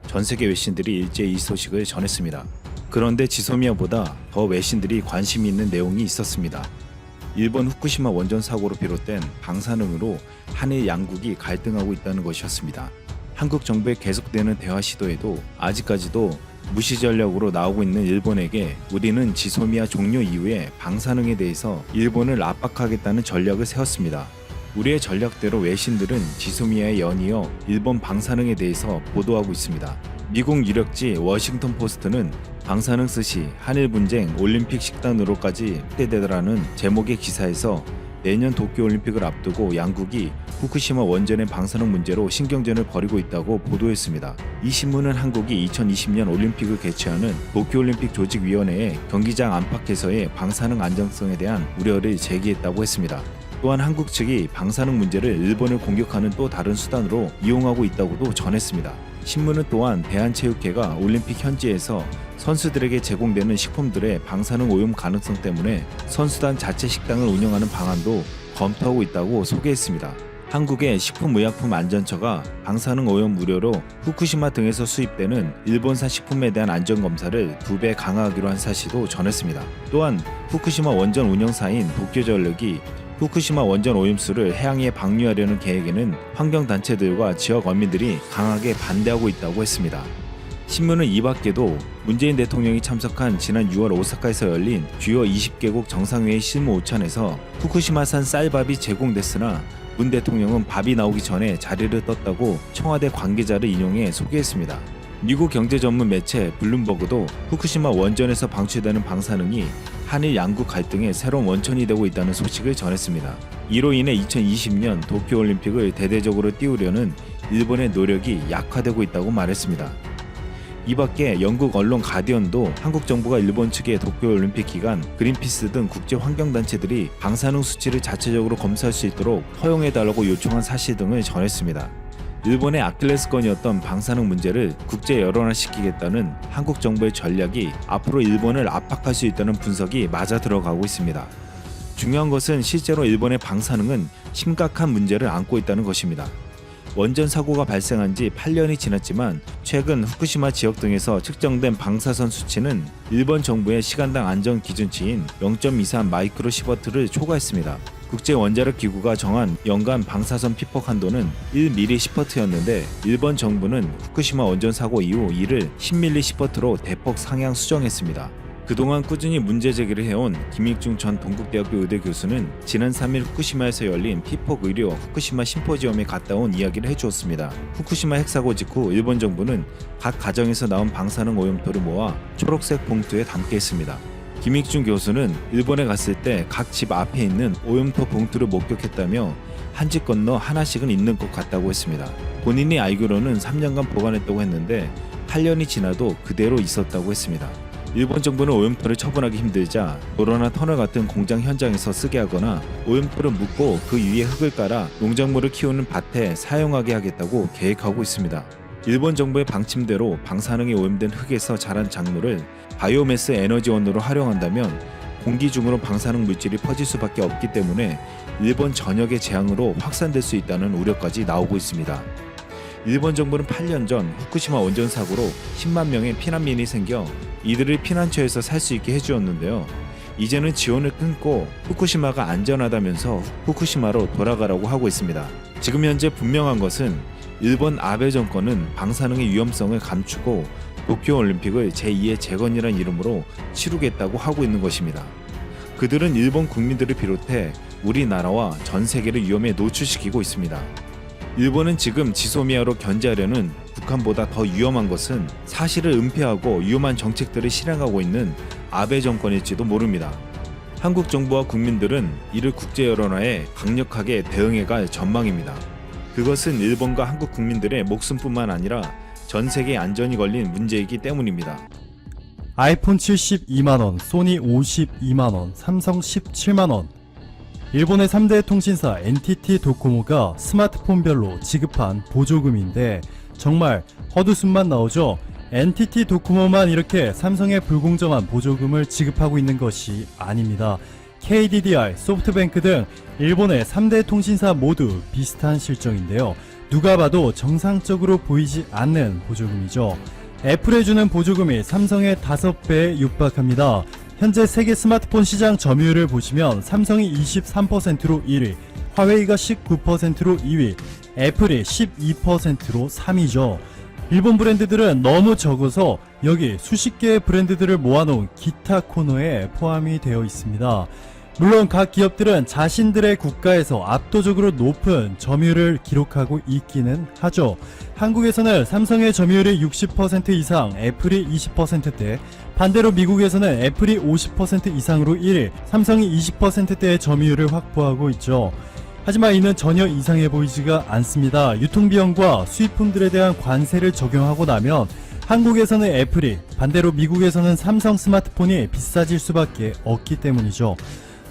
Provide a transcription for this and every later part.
전세계 외신들이 일제히 이 소식을 전했습니다. 그런데 지소미아보다 더 외신들이 관심이 있는 내용이 있었습니다. 일본 후쿠시마 원전 사고로 비롯된 방사능으로 한일 양국이 갈등하고 있다는 것이었습니다. 한국 정부의 계속되는 대화 시도에도 아직까지도 무시 전략으로 나오고 있는 일본에게 우리는 지소미아 종료 이후에 방사능에 대해서 일본을 압박하겠다는 전략을 세웠습니다. 우리의 전략대로 외신들은 지소미아에 연이어 일본 방사능에 대해서 보도하고 있습니다. 미국 유력지 워싱턴 포스트는 방사능 스시, 한일 분쟁, 올림픽 식단으로까지 확대되더라는 제목의 기사에서 내년 도쿄올림픽을 앞두고 양국이 후쿠시마 원전의 방사능 문제로 신경전을 벌이고 있다고 보도했습니다. 이 신문은 한국이 2020년 올림픽을 개최하는 도쿄올림픽 조직위원회에 경기장 안팎에서의 방사능 안정성에 대한 우려를 제기했다고 했습니다. 또한 한국 측이 방사능 문제를 일본을 공격하는 또 다른 수단으로 이용하고 있다고도 전했습니다. 신문은 또한 대한체육회가 올림픽 현지에서 선수들에게 제공되는 식품들의 방사능 오염 가능성 때문에 선수단 자체 식당을 운영하는 방안도 검토하고 있다고 소개했습니다. 한국의 식품의약품안전처가 방사능 오염 우려로 후쿠시마 등에서 수입되는 일본산 식품에 대한 안전검사를 2배 강화하기로 한 사실도 전했습니다. 또한 후쿠시마 원전 운영사인 도쿄전력이 후쿠시마 원전 오염수를 해양에 방류하려는 계획에는 환경단체들과 지역 어민들이 강하게 반대하고 있다고 했습니다. 신문은 이 밖에도 문재인 대통령이 참석한 지난 6월 오사카에서 열린 주요 20개국 정상회의 실무 오찬에서 후쿠시마산 쌀밥이 제공됐으나 문 대통령은 밥이 나오기 전에 자리를 떴다고 청와대 관계자를 인용해 소개했습니다. 미국 경제 전문 매체 블룸버그도 후쿠시마 원전에서 방출되는 방사능이 한일 양국 갈등의 새로운 원천이 되고 있다는 소식을 전했습니다. 이로 인해 2020년 도쿄올림픽을 대대적으로 띄우려는 일본의 노력이 약화되고 있다고 말했습니다. 이 밖에 영국 언론 가디언도 한국 정부가 일본 측의 도쿄올림픽 기간 그린피스 등 국제 환경단체들이 방사능 수치를 자체적으로 검사할 수 있도록 허용해달라고 요청한 사실 등을 전했습니다. 일본의 아킬레스건이었던 방사능 문제를 국제 여론화시키겠다는 한국 정부의 전략이 앞으로 일본을 압박할 수 있다는 분석이 맞아 들어가고 있습니다. 중요한 것은 실제로 일본의 방사능은 심각한 문제를 안고 있다는 것입니다. 원전 사고가 발생한 지 8년이 지났지만 최근 후쿠시마 지역 등에서 측정된 방사선 수치는 일본 정부의 시간당 안전 기준치인 0.23 마이크로 시버트를 초과했습니다. 국제원자력기구가 정한 연간 방사선 피폭 한도는 1ml 시퍼트였는데 일본 정부는 후쿠시마 원전 사고 이후 이를 10ml 시퍼트로 대폭 상향 수정했습니다. 그동안 꾸준히 문제 제기를 해온 김익중 전 동국대학교 의대 교수는 지난 3일 후쿠시마에서 열린 피폭 의료 후쿠시마 심포지엄에 갔다 온 이야기를 해주었습니다. 후쿠시마 핵사고 직후 일본 정부는 각 가정에서 나온 방사능 오염도를 모아 초록색 봉투에 담게 했습니다. 김익중 교수는 일본에 갔을 때 각 집 앞에 있는 오염토 봉투를 목격했다며 한 집 건너 하나씩은 있는 것 같다고 했습니다. 본인이 알기로는 3년간 보관했다고 했는데 8년이 지나도 그대로 있었다고 했습니다. 일본 정부는 오염토를 처분하기 힘들자 도로나 터널 같은 공장 현장에서 쓰게 하거나 오염토를 묻고 그 위에 흙을 깔아 농작물을 키우는 밭에 사용하게 하겠다고 계획하고 있습니다. 일본 정부의 방침대로 방사능에 오염된 흙에서 자란 작물을 바이오매스 에너지원으로 활용한다면 공기 중으로 방사능 물질이 퍼질 수밖에 없기 때문에 일본 전역의 재앙으로 확산될 수 있다는 우려까지 나오고 있습니다. 일본 정부는 8년 전 후쿠시마 원전 사고로 10만 명의 피난민이 생겨 이들을 피난처에서 살 수 있게 해주었는데요. 이제는 지원을 끊고 후쿠시마가 안전하다면서 후쿠시마로 돌아가라고 하고 있습니다. 지금 현재 분명한 것은 일본 아베 정권은 방사능의 위험성을 감추고 도쿄올림픽을 제2의 재건이라는 이름으로 치르겠다고 하고 있는 것입니다. 그들은 일본 국민들을 비롯해 우리나라와 전 세계를 위험에 노출시키고 있습니다. 일본은 지금 지소미아로 견제하려는 북한보다 더 위험한 것은 사실을 은폐하고 위험한 정책들을 실행하고 있는 아베 정권일지도 모릅니다. 한국 정부와 국민들은 이를 국제 여론화에 강력하게 대응해갈 전망입니다. 그것은 일본과 한국 국민들의 목숨뿐만 아니라 전 세계 안전이 걸린 문제이기 때문입니다. 아이폰 72만원, 소니 52만원, 삼성 17만원. 일본의 3대 통신사 NTT 도코모가 스마트폰별로 지급한 보조금인데 정말 헛웃음만 나오죠. NTT 도코모만 이렇게 삼성에 불공정한 보조금을 지급하고 있는 것이 아닙니다. KDDI, 소프트뱅크 등 일본의 3대 통신사 모두 비슷한 실정인데요. 누가 봐도 정상적으로 보이지 않는 보조금이죠. 애플에 주는 보조금이 삼성의 5배에 육박합니다. 현재 세계 스마트폰 시장 점유율을 보시면 삼성이 23%로 1위, 화웨이가 19%로 2위, 애플이 12%로 3위죠. 일본 브랜드들은 너무 적어서 여기 수십 개의 브랜드들을 모아놓은 기타 코너에 포함이 되어 있습니다. 물론 각 기업들은 자신들의 국가에서 압도적으로 높은 점유율을 기록하고 있기는 하죠. 한국에서는 삼성의 점유율이 60% 이상, 애플이 20%대, 반대로 미국에서는 애플이 50% 이상으로 1위, 삼성이 20%대의 점유율을 확보하고 있죠. 하지만 이는 전혀 이상해 보이지가 않습니다. 유통비용과 수입품들에 대한 관세를 적용하고 나면 한국에서는 애플이, 반대로 미국에서는 삼성 스마트폰이 비싸질 수밖에 없기 때문이죠.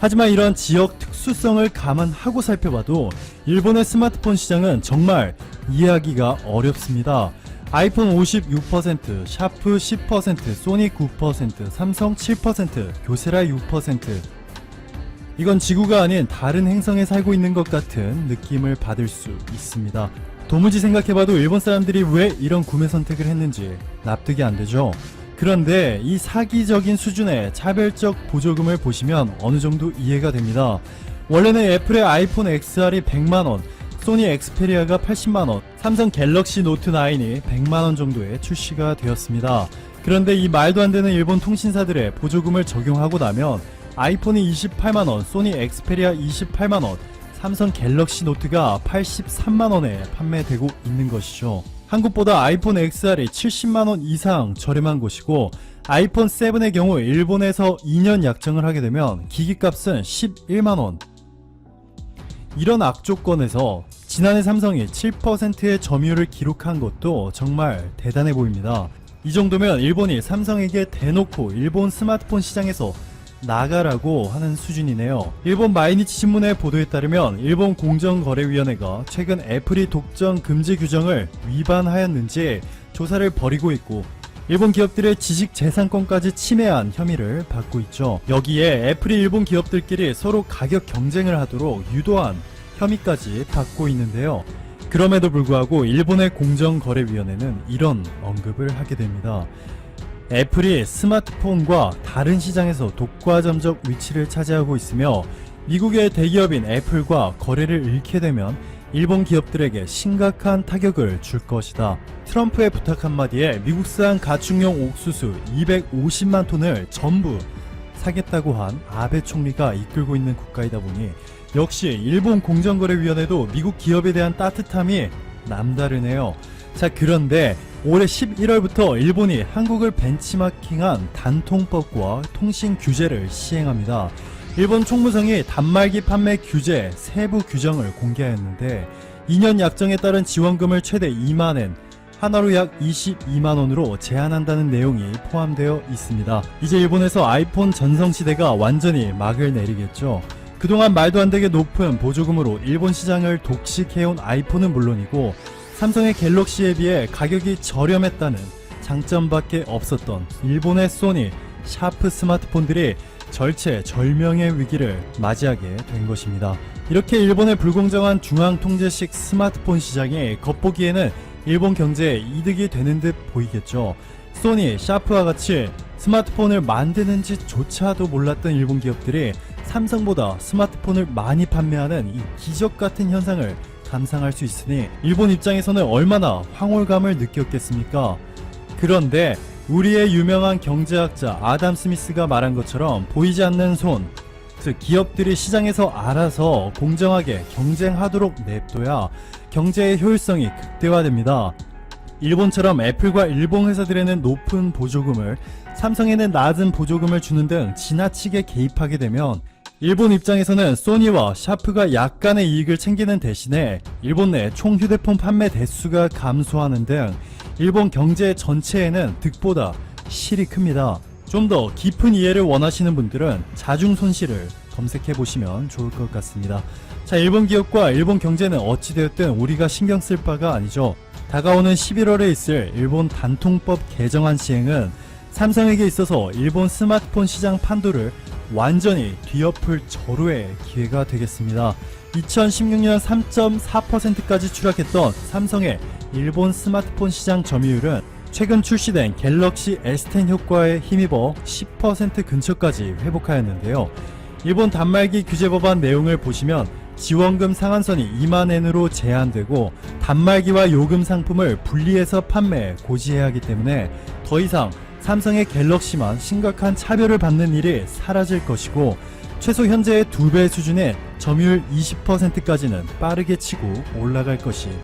하지만 이런 지역 특수성을 감안하고 살펴봐도 일본의 스마트폰 시장은 정말 이해하기가 어렵습니다. 아이폰 56%, 샤프 10%, 소니 9%, 삼성 7%, 교세라 6%. 이건 지구가 아닌 다른 행성에 살고 있는 것 같은 느낌을 받을 수 있습니다. 도무지 생각해봐도 일본 사람들이 왜 이런 구매 선택을 했는지 납득이 안 되죠. 그런데 이 사기적인 수준의 차별적 보조금을 보시면 어느 정도 이해가 됩니다. 원래는 애플의 아이폰 XR이 100만원, 소니 엑스페리아가 80만원, 삼성 갤럭시 노트 9이 100만원 정도에 출시가 되었습니다. 그런데 이 말도 안 되는 일본 통신사들의 보조금을 적용하고 나면 아이폰이 28만원, 소니 엑스페리아 28만원, 삼성 갤럭시 노트가 83만원에 판매되고 있는 것이죠. 한국보다 아이폰 XR이 70만원 이상 저렴한 곳이고 아이폰 7의 경우 일본에서 2년 약정을 하게 되면 기기값은 11만원. 이런 악조건에서 지난해 삼성이 7%의 점유율을 기록한 것도 정말 대단해 보입니다. 이 정도면 일본이 삼성에게 대놓고 일본 스마트폰 시장에서 나가라고 하는 수준이네요. 일본 마이니치 신문의 보도에 따르면 일본 공정거래위원회가 최근 애플이 독점 금지 규정을 위반하였는지 조사를 벌이고 있고 일본 기업들의 지식재산권까지 침해한 혐의를 받고 있죠. 여기에 애플이 일본 기업들끼리 서로 가격 경쟁을 하도록 유도한 혐의까지 받고 있는데요. 그럼에도 불구하고 일본의 공정거래위원회는 이런 언급을 하게 됩니다. 애플이 스마트폰과 다른 시장에서 독과점적 위치를 차지하고 있으며 미국의 대기업인 애플과 거래를 잃게 되면 일본 기업들에게 심각한 타격을 줄 것이다. 트럼프의 부탁 한마디에 미국산 가축용 옥수수 250만 톤을 전부 사겠다고 한 아베 총리가 이끌고 있는 국가이다 보니 역시 일본 공정거래위원회도 미국 기업에 대한 따뜻함이 남다르네요. 자, 그런데 올해 11월부터 일본이 한국을 벤치마킹한 단통법과 통신 규제를 시행합니다. 일본 총무성이 단말기 판매 규제 세부 규정을 공개하였는데 2년 약정에 따른 지원금을 최대 2만엔, 하나로 약 22만원으로 제한한다는 내용이 포함되어 있습니다. 이제 일본에서 아이폰 전성시대가 완전히 막을 내리겠죠. 그동안 말도 안 되게 높은 보조금으로 일본 시장을 독식해온 아이폰은 물론이고 삼성의 갤럭시에 비해 가격이 저렴했다는 장점밖에 없었던 일본의 소니, 샤프 스마트폰들이 절체절명의 위기를 맞이하게 된 것입니다. 이렇게 일본의 불공정한 중앙통제식 스마트폰 시장이 겉보기에는 일본 경제에 이득이 되는 듯 보이겠죠. 소니, 샤프와 같이 스마트폰을 만드는지조차도 몰랐던 일본 기업들이 삼성보다 스마트폰을 많이 판매하는 이 기적같은 현상을 감상할 수 있으니 일본 입장에서는 얼마나 황홀감을 느꼈겠습니까? 그런데 우리의 유명한 경제학자 아담 스미스가 말한 것처럼 보이지 않는 손, 즉 기업들이 시장에서 알아서 공정하게 경쟁하도록 냅둬야 경제의 효율성이 극대화됩니다. 일본처럼 애플과 일본 회사들에는 높은 보조금을, 삼성에는 낮은 보조금을 주는 등 지나치게 개입하게 되면 일본 입장에서는 소니와 샤프가 약간의 이익을 챙기는 대신에 일본 내 총 휴대폰 판매 대수가 감소하는 등 일본 경제 전체에는 득보다 실이 큽니다. 좀 더 깊은 이해를 원하시는 분들은 자중 손실을 검색해 보시면 좋을 것 같습니다. 자, 일본 기업과 일본 경제는 어찌되었든 우리가 신경 쓸 바가 아니죠. 다가오는 11월에 있을 일본 단통법 개정안 시행은 삼성에게 있어서 일본 스마트폰 시장 판도를 완전히 뒤엎을 절호의 기회가 되겠습니다. 2016년 3.4%까지 추락했던 삼성의 일본 스마트폰 시장 점유율은 최근 출시된 갤럭시 S10 효과에 힘입어 10% 근처까지 회복하였는데요. 일본 단말기 규제 법안 내용을 보시면 지원금 상한선이 2만엔으로 제한되고 단말기와 요금 상품을 분리해서 판매, 고지해야 하기 때문에 더 이상 삼성의 갤럭시만 심각한 차별을 받는 일이 사라질 것이고 최소 현재의 2배 수준의 점유율 20%까지는 빠르게 치고 올라갈 것이